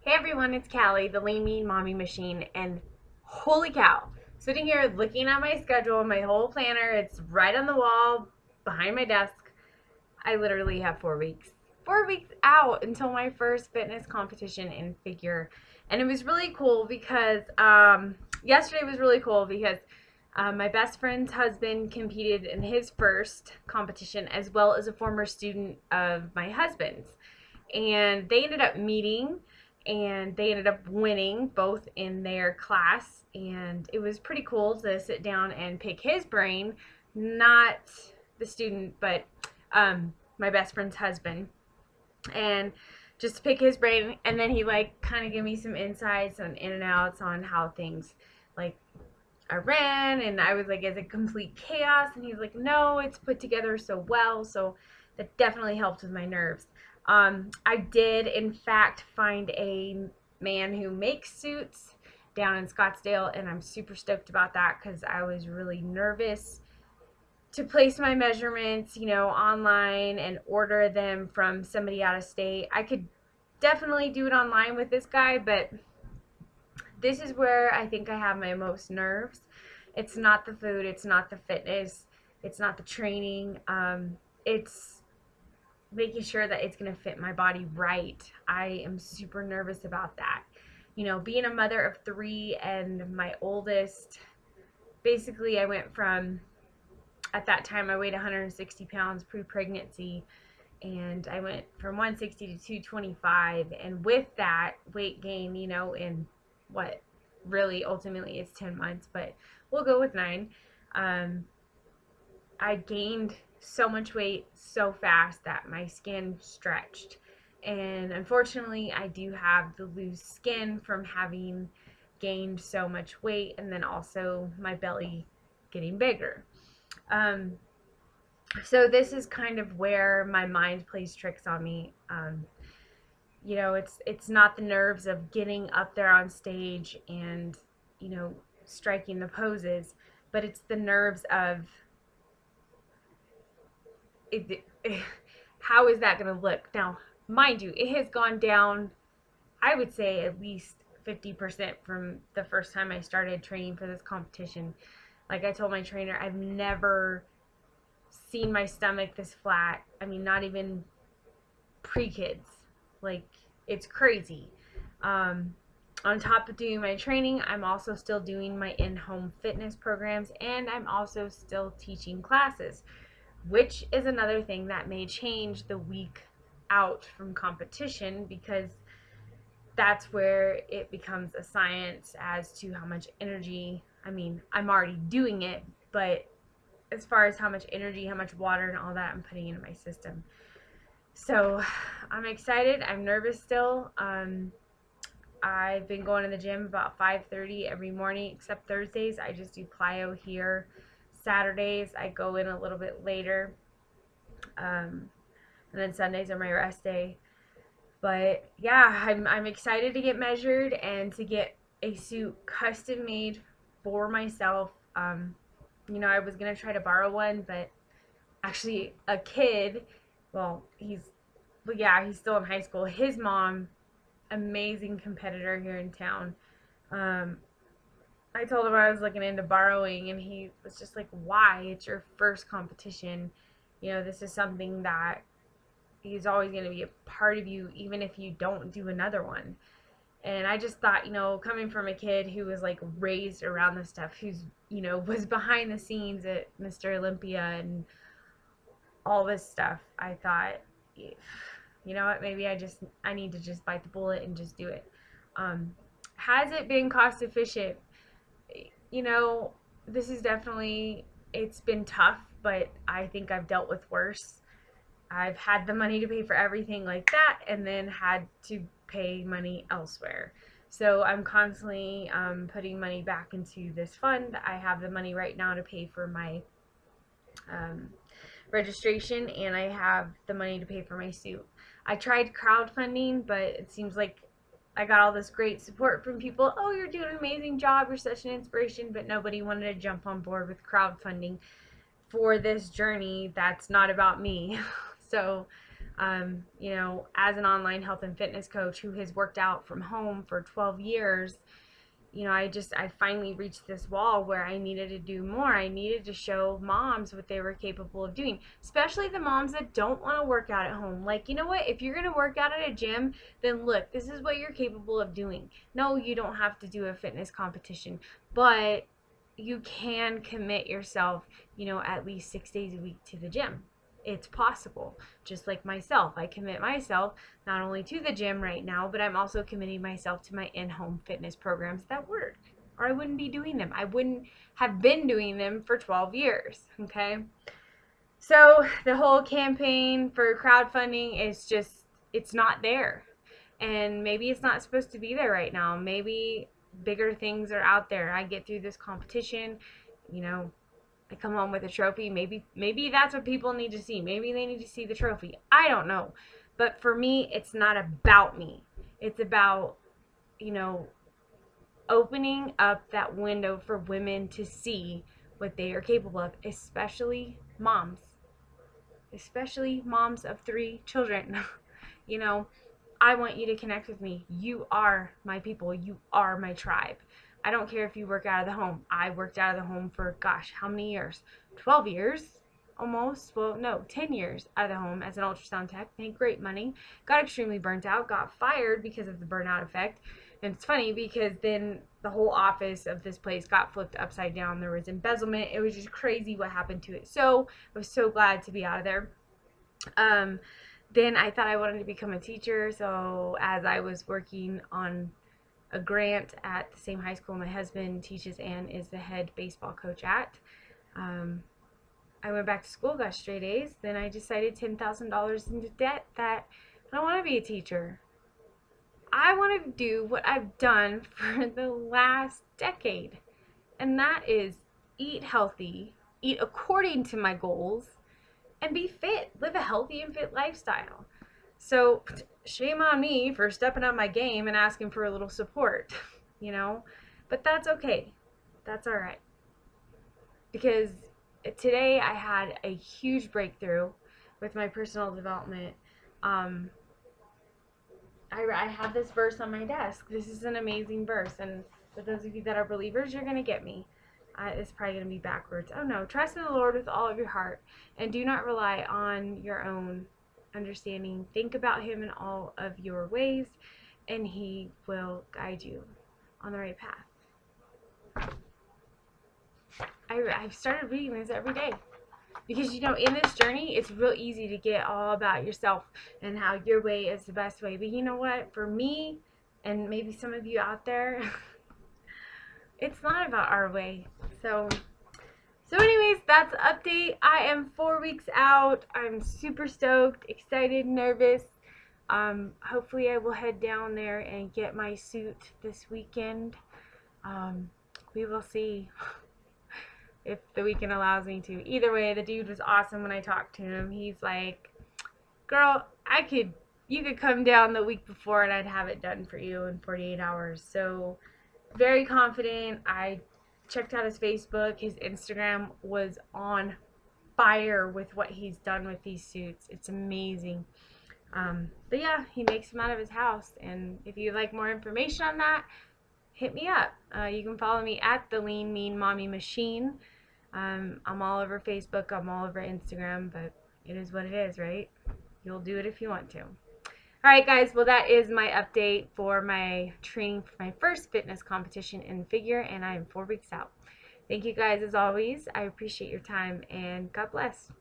Hey everyone, it's Callie, the Lean Mean Mommy Machine, and holy cow, sitting here looking at my schedule, my whole planner, it's right on the wall behind my desk. I literally have 4 weeks. 4 weeks out until my first fitness competition in figure. And it was really cool because yesterday was really cool because my best friend's husband competed in his first competition as well as a former student of my husband's. And they ended up meeting and they ended up winning both in their class. And it was pretty cool to sit down and pick his brain, not the student, but my best friend's husband, and just to pick his brain. And then he like kind of gave me some insights on in and outs on how things like I ran, and I was like, is it complete chaos? And he's like, no, it's put together so well. So that definitely helped with my nerves. I did, in fact, find a man who makes suits down in Scottsdale, and I'm super stoked about that because I was really nervous to place my measurements, online and order them from somebody out of state. I could definitely do it online with this guy, but this is where I think I have my most nerves. It's not the food, it's not the fitness, it's not the training. It's making sure that it's going to fit my body right. I am super nervous about that. Being a mother of three and my oldest, basically, I went from, at that time, I weighed 160 pounds pre pregnancy, and I went from 160 to 225. And with that weight gain, in what really ultimately is 10 months, but we'll go with 9. Um, I gained so much weight so fast that my skin stretched. And unfortunately, I do have the loose skin from having gained so much weight, and then also my belly getting bigger. Um, so this is kind of where my mind plays tricks on me. It's not the nerves of getting up there on stage and striking the poses, but it's the nerves of how is that going to look? Now, mind you, it has gone down, I would say, at least 50% from the first time I started training for this competition. Like I told my trainer, I've never seen my stomach this flat. I mean, not even pre-kids. Like, it's crazy. Um, on top of doing my training, I'm also still doing my in-home fitness programs, and I'm also still teaching classes, which is another thing that may change the week out from competition, because that's where it becomes a science as to how much energy. I mean, I'm already doing it, but as far as how much energy, how much water, and all that I'm putting into my system. So I'm excited. I'm nervous still. I've been going to the gym about 5:30 every morning, except Thursdays. I just do plyo here. Saturdays I go in a little bit later, and then Sundays are my rest day. But yeah, I'm excited to get measured and to get a suit custom made for myself. I was gonna try to borrow one, but actually a kid, well, he's still in high school. His mom, amazing competitor here in town. Um, I told him I was looking into borrowing, and he was just like, "Why? It's your first competition. This is something that he's always going to be a part of you, even if you don't do another one." And I just thought, coming from a kid who was like raised around this stuff, who's, was behind the scenes at Mr. Olympia and all this stuff, I thought, you know what, maybe I need to just bite the bullet and just do it. Has it been cost efficient? You know, this is definitely, it's been tough, but I think I've dealt with worse. I've had the money to pay for everything like that, and then had to pay money elsewhere. So I'm constantly putting money back into this fund. I have the money right now to pay for my um, registration, and I have the money to pay for my suit. I tried crowdfunding, but it seems like I got all this great support from people. Oh, you're doing an amazing job. You're such an inspiration. But nobody wanted to jump on board with crowdfunding for this journey that's not about me. So You know, as an online health and fitness coach who has worked out from home for 12 years, you know, I finally reached this wall where I needed to do more. I needed to show moms what they were capable of doing, especially the moms that don't want to work out at home. Like, you know what? If you're going to work out at a gym, then look, this is what you're capable of doing. No, you don't have to do a fitness competition, but you can commit yourself, you know, at least 6 days a week to the gym. It's possible. Just like myself, I commit myself not only to the gym right now, but I'm also committing myself to my in-home fitness programs that work, or I wouldn't be doing them. I wouldn't have been doing them for 12 years. Okay. So the whole campaign for crowdfunding is just, it's not there. And maybe it's not supposed to be there right now. Maybe bigger things are out there. I get through this competition, you know, I come home with a trophy. Maybe that's what people need to see. Maybe they need to see the trophy. I don't know. But for me, it's not about me. It's about, you know, opening up that window for women to see what they are capable of, especially moms. Especially moms of 3 children. You know, I want you to connect with me. You are my people. You are my tribe. I don't care if you work out of the home. I worked out of the home for, gosh, how many years? 12 years almost. Well, no, 10 years out of the home as an ultrasound tech. Made great money. Got extremely burnt out. Got fired because of the burnout effect. And it's funny because then the whole office of this place got flipped upside down. There was embezzlement. It was just crazy what happened to it. So I was so glad to be out of there. Then I thought I wanted to become a teacher. So as I was working on a grant at the same high school my husband teaches and is the head baseball coach at, I went back to school, got straight A's. Then I decided $10,000 into debt that I don't want to be a teacher. I want to do what I've done for the last decade, and that is eat healthy, eat according to my goals, and be fit, live a healthy and fit lifestyle. So shame on me for stepping up my game and asking for a little support, you know, but that's okay. That's all right. Because today I had a huge breakthrough with my personal development. I have this verse on my desk. This is an amazing verse. And for those of you that are believers, you're going to get me. It's probably going to be backwards. Oh no. Trust in the Lord with all of your heart and do not rely on your own understanding. Think about Him in all of your ways and He will guide you on the right path. I've started reading this every day. Because, you know, in this journey, it's real easy to get all about yourself and how your way is the best way. But you know what? For me, and maybe some of you out there, it's not about our way. So anyways, that's the update. I am 4 weeks out. I'm super stoked, excited, nervous. Hopefully I will head down there and get my suit this weekend. We will see if the weekend allows me to. Either way, the dude was awesome when I talked to him. He's like, girl, you could come down the week before and I'd have it done for you in 48 hours. So very confident. I checked out his Facebook. His Instagram was on fire with what he's done with these suits. It's amazing. But yeah, he makes them out of his house. And if you'd like more information on that, hit me up. You can follow me at the Lean Mean Mommy Machine. I'm all over Facebook. I'm all over Instagram. But it is what it is, right? You'll do it if you want to. Alright guys, well that is my update for my training for my first fitness competition in figure, and I am 4 weeks out. Thank you guys as always. I appreciate your time and God bless.